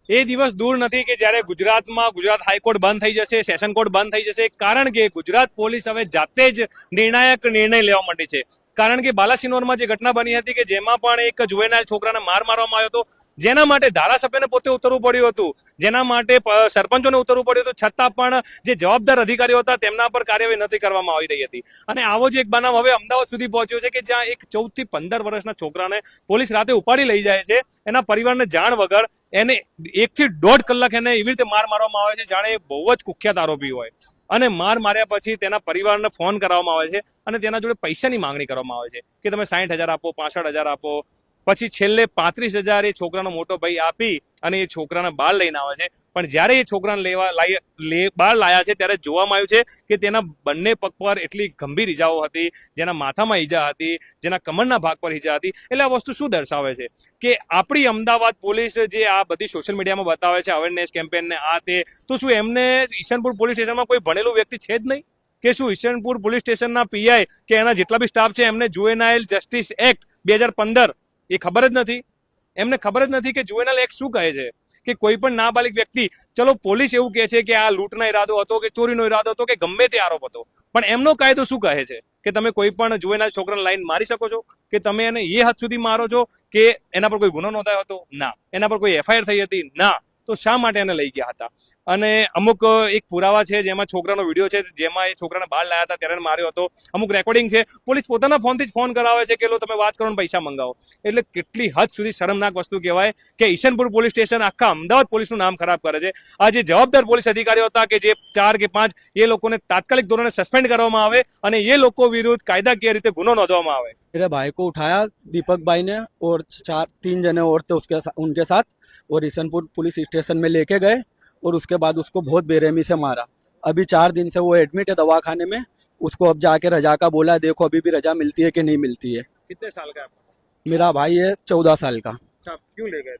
એ દિવસ દૂર નથી કે જ્યારે ગુજરાતમાં ગુજરાત હાઈકોર્ટ બંધ થઈ જશે, સેશન કોર્ટ બંધ થઈ જશે, કારણ કે ગુજરાત પોલીસ હવે જાતે જ નિર્ણાયક નિર્ણય લેવા માંડી છે. કારણ કે બાલાસિનોરમાં જે ઘટના બની હતી કે જેમાં પણ એક જુવેનાઇલ છોકરાને માર મારવામાં આવ્યો હતો, જેના માટે ધારાસભ્યને પોતે ઉતરવું પડ્યું હતું, જેના માટે સરપંચોને ઉતરવું પડ્યું હતું, છતાં પણ જે જવાબદાર અધિકારીઓ હતા તેમના પર કાર્યવાહી નથી કરવામાં આવી રહી હતી. અને આવો જ એક બનાવ હવે અમદાવાદ સુધી પહોંચ્યો છે કે જ્યાં એક 14 થી 15 વર્ષના છોકરાને પોલીસ રાતે ઉપાડી લઈ જાય છે, એના પરિવારને જાણ વગર એને 1 થી 1.5 કલાક એને એવી રીતે માર મારવામાં આવે છે જાણે બહુ જ કુખ્યાત આરોપી હોય. અને માર માર્યા પછી તેના પરિવારને ફોન કરવામાં આવે છે અને તેના જોડે પૈસાની માંગણી કરવામાં આવે છે કે તમે 60,000 આપો, 65,000 આપો. પછી છેલ્લે 35,000 એ છોકરાનો મોટો ભાઈ આપી અને એ છોકરાને બહાર લઈને આવે છે. પણ જ્યારે એ છોકરાને બહાર લાયા છે ત્યારે જોવામાં આવ્યું છે કે તેના બંને પગ પર એટલી ગંભીર ઈજાઓ હતી, જેના માથામાં ઈજા હતી, જેના કમરના ભાગ પર ઈજા હતી. એટલે આ વસ્તુ શું દર્શાવે છે કે આપણી અમદાવાદ પોલીસ જે આ બધી સોશિયલ મીડિયામાં બતાવે છે અવેરનેસ કેમ્પેનને આ તે, તો શું એમને ઈશનપુર પોલીસ સ્ટેશનમાં કોઈ ભણેલું વ્યક્તિ છે જ નહીં? કે શું ઈશનપુર પોલીસ સ્ટેશનના પીઆઈ કે એના જેટલા બી સ્ટાફ છે એમને જુવેનાઇલ જસ્ટિસ એક્ટ 2015 એ ખબર જ નથી? એમને ખબર જ નથી કે જુવેનાઇલ એક્ટ શું કહે છે? કે કોઈ પણ નાબાલિગ વ્યક્તિ, ચલો પોલીસ એવું કહે છે કે આ લૂંટનો ઈરાદો હતો કે ચોરીનો ઈરાદો હતો કે ગમે તે આરોપ હતો, પણ એમનો કાયદો શું કહે છે કે તમે કોઈ પણ જુવેનાઇલ છોકરાને લાઈન મારી શકો છો? કે તમે એને એ હદ સુધી મારો છો કે એના પર કોઈ ગુનો નોંધાયો હતો? ના. એના પર કોઈ એફઆઈઆર થઈ હતી? ના. તો શા માટે એને લઈ ગયા હતા? અને અમુક એક પુરાવા છે જેમાં છોકરાનો વિડીયો છે જેમાં એ છોકરાને બહાર લાયા હતા ત્યારે માર્યો હતો, અમુક રેકોર્ડિંગ છે. પોલીસ પોતાના ફોનથી જ ફોન કરાવે છે કે લો તમે વાત કરો ને પૈસા મંગાવો. એટલે કેટલી હદ સુધી શરમનાક વસ્તુ કહેવાય કે ઈશનપુર પોલીસ સ્ટેશન આખા અમદાવાદ પોલીસનું નામ ખરાબ કરે છે. આ જે જવાબદાર પોલીસ અધિકારીઓ હતા કે જે 4 કે 5, એ લોકોને તાત્કાલિક ધોરણે સસ્પેન્ડ કરવામાં આવે અને એ લોકો વિરુદ્ધ કાયદાકીય રીતે ગુનો નોંધવામાં આવે. मेरे भाई को उठाया दीपक भाई ने और 3 जने और थे उनके साथ और ईशनपुर पुलिस स्टेशन में लेके गए और उसके बाद उसको बहुत बेरहमी से मारा. अभी 4 दिन से वो एडमिट है दवा खाने में. उसको अब जाके रजा का बोला है, देखो अभी भी रजा मिलती है कि नहीं मिलती है. कितने साल का है? मेरा भाई है 14 साल का. अच्छा, क्यों ले गए?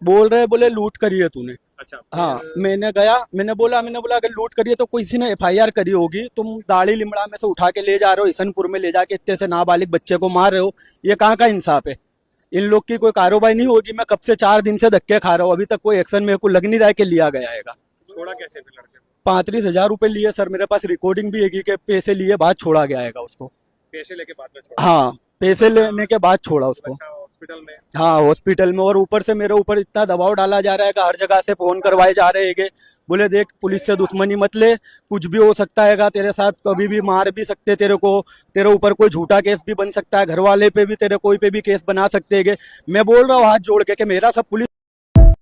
बोल रहे बोले लूट करी है तूने. अच्छा. हाँ, मैंने बोला अगर लूट करी है तो किसी ने एफआईआर करी होगी. तुम दाढ़ी लिमड़ा में से उठा के ले जा रहे हो, ईशनपुर में ले जाके इतने से नाबालिग बच्चे को मार रहे हो, ये कहाँ का इंसाफ है? इन लोग की कोई कार्रवाई नहीं होगी. मैं कब से 4 दिन से धक्के खा रहा हूँ, अभी तक कोई एक्शन मेरे को लग नहीं रहा है कि लिया गया है. छोड़ा कैसे लड़के? 35,000 रुपए लिए सर. मेरे पास रिकॉर्डिंग भी है कि पैसे लिए बाद छोड़ा गया है उसको. पैसे लेके बाद में छोड़ा? हाँ, पैसे लेने के बाद छोड़ा उसको. हॉस्पिटल में? हाँ, हॉस्पिटल में. और ऊपर से मेरे ऊपर इतना दबाव डाला जा रहा है कि हर जगह से फोन करवाए जा रहे हैं कि बोले देख पुलिस से दुश्मनी मत ले, कुछ भी हो सकता है तेरे साथ, कभी भी मार भी सकते तेरे को, तेरे ऊपर कोई झूठा केस भी बन सकता है, घर वाले पे भी तेरे कोई पे भी केस बना सकते हैं. मैं बोल रहा हूँ हाथ जोड़ के कि मेरा सब पुलिस